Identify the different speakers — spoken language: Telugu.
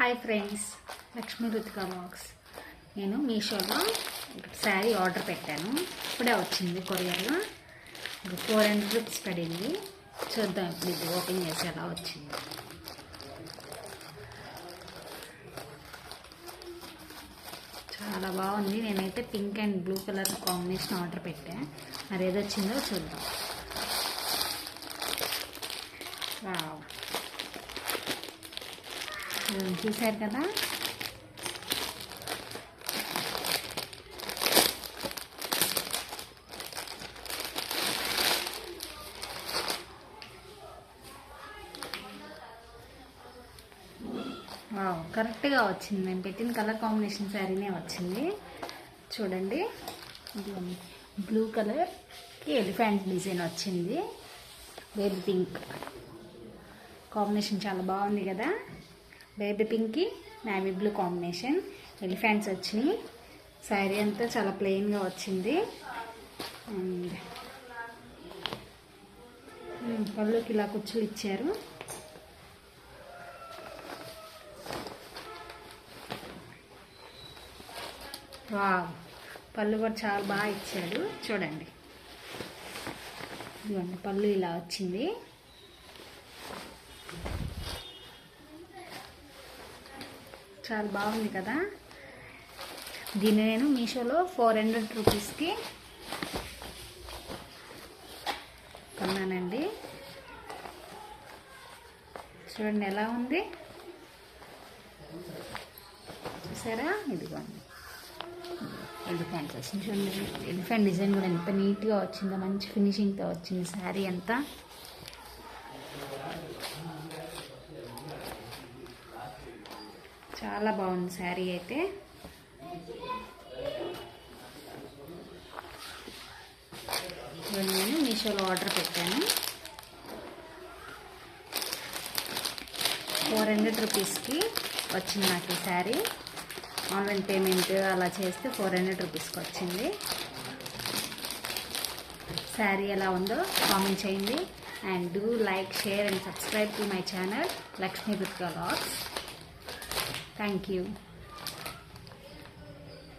Speaker 1: Hi friends, Lakshmi Ruthika box. నేను మీషోలో శారీ ఆర్డర్ పెట్టాను. ఇప్పుడే వచ్చింది కొరియర్లో. 400 రూపీస్ పడింది. చూద్దాం ఇప్పుడు ఇది ఓపెన్ చేసి ఎలా వచ్చింది. చాలా బాగుంది. నేనైతే pink and blue colour combination order పెట్టాను. మరి ఏదొచ్చిందో చూద్దాం. వావ్, చూసారు కదా, వావ్ కరెక్ట్గా వచ్చింది. నేను పెట్టిన కలర్ కాంబినేషన్ శారీనే వచ్చింది. చూడండి, బ్లూ కలర్కి ఎలిఫెంట్ డిజైన్ వచ్చింది. బేబీ పింక్ కాంబినేషన్ చాలా బాగుంది కదా. బేబీ పింక్కి నేవీ బ్లూ కాంబినేషన్, ఎలిఫెంట్స్ వచ్చినాయి. శారీ అంతా చాలా ప్లెయిన్గా వచ్చింది. అండ్ పళ్ళుకి ఇలా కుచ్చులు ఇచ్చారు. వావ్, పళ్ళు కూడా చాలా బాగా ఇచ్చాడు. చూడండి, ఇదిగోండి పళ్ళు ఇలా వచ్చింది. చాలా బాగుంది కదా. దీన్ని నేను మీషోలో 400 రూపీస్కి కొన్నానండి. చూడండి ఎలా ఉంది, చూసారా. ఇదిగోండి ఎలిఫెంట్స్ వచ్చింది. చూడండి, ఎలిఫెంట్ డిజైన్ కూడా ఎంత నీట్గా వచ్చిందో, మంచి ఫినిషింగ్తో వచ్చింది శారీ అంతా. చాలా బాగుంది శారీ అయితే. నేను మీషోలో ఆర్డర్ పెట్టాను. 400 రూపీస్కి వచ్చింది నాకు ఈ శారీ. ఆన్లైన్ పేమెంట్ అలా చేస్తే 400 రూపీస్కి వచ్చింది. శారీ ఎలా ఉందో కామెంట్ చేయండి. And do like, share and subscribe to my channel Lakshmi Ruthika box. Thank you.